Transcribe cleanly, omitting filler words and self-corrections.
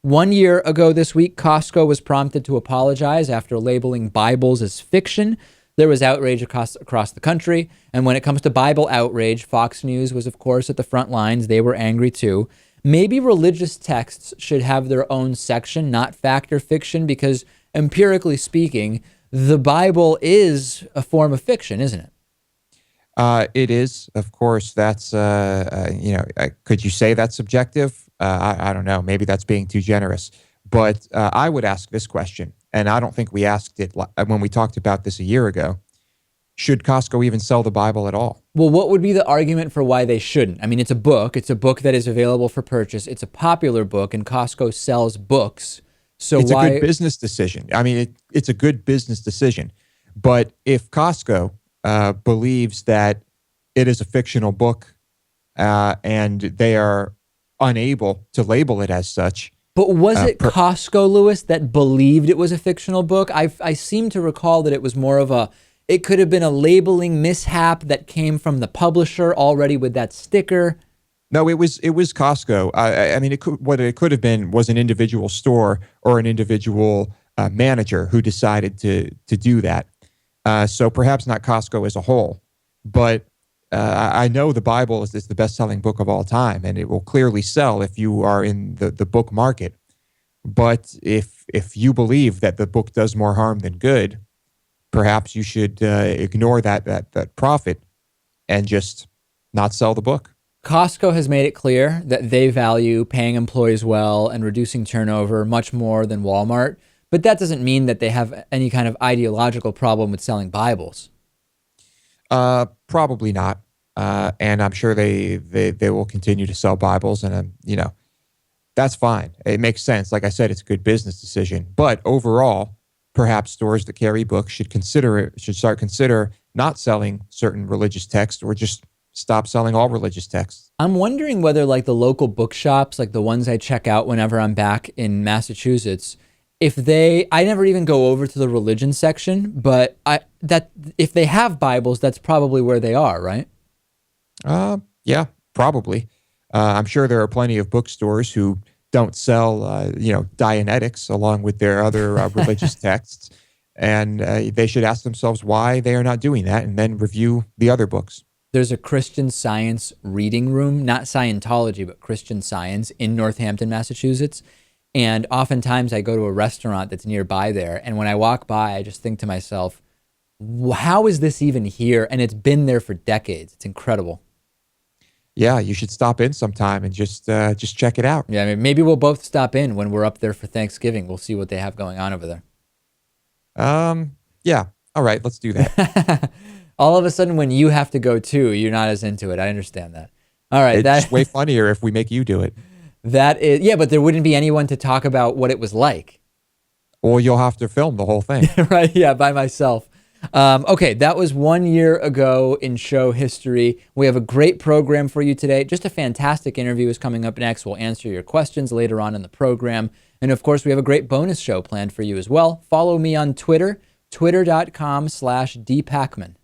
1 year ago this week, Costco was prompted to apologize after labeling Bibles as fiction. There was outrage across the country. And when it comes to Bible outrage, Fox News was, of course, at the front lines. They were angry too. Maybe religious texts should have their own section, not fact or fiction, because empirically speaking, the Bible is a form of fiction, isn't it? It is, of course. That's, could you say that's subjective? I don't know. Maybe that's being too generous. But I would ask this question, and I don't think we asked it when we talked about this a year ago. Should Costco even sell the Bible at all? Well, what would be the argument for why they shouldn't? I mean, it's a book. It's a book that is available for purchase. It's a popular book, and Costco sells books. So it's why? A good business decision. I mean, it's a good business decision. But if Costco believes that it is a fictional book and they are unable to label it as such. But was it Costco, Lewis, that believed it was a fictional book? I seem to recall that it was more of it could have been a labeling mishap that came from the publisher already with that sticker. No, it was Costco. I mean, what it could have been was an individual store or an individual manager who decided to do that. So perhaps not Costco as a whole, but I know the Bible is the best-selling book of all time, and it will clearly sell if you are in the book market. But if you believe that the book does more harm than good, perhaps you should ignore that profit and just not sell the book. Costco has made it clear that they value paying employees well and reducing turnover much more than Walmart, but that doesn't mean that they have any kind of ideological problem with selling Bibles. Probably not. And I'm sure they will continue to sell Bibles, and that's fine. It makes sense. Like I said, it's a good business decision. But overall, perhaps stores that carry books should consider not selling certain religious texts, or just stop selling all religious texts. I'm wondering whether, like, the local bookshops, like the ones I check out whenever I'm back in Massachusetts, I never even go over to the religion section, but if they have Bibles, that's probably where they are, right? Yeah, probably. I'm sure there are plenty of bookstores who don't sell, Dianetics along with their other religious texts, and they should ask themselves why they are not doing that, and then review the other books. There's a Christian Science reading room, not Scientology, but Christian Science in Northampton, Massachusetts. And oftentimes I go to a restaurant that's nearby there, and when I walk by, I just think to myself, how is this even here? And it's been there for decades. It's incredible. Yeah, you should stop in sometime and just check it out. Yeah, I mean, maybe we'll both stop in when we're up there for Thanksgiving. We'll see what they have going on over there. Yeah. All right, let's do that. All of a sudden, when you have to go too, you're not as into it. I understand that. All right. It's way funnier if we make you do it. That is, yeah, but there wouldn't be anyone to talk about what it was like. Or you'll have to film the whole thing. Right, yeah, by myself. Okay, that was 1 year ago in show history. We have a great program for you today. Just a fantastic interview is coming up next. We'll answer your questions later on in the program. And of course, we have a great bonus show planned for you as well. Follow me on Twitter, twitter.com/dpakman.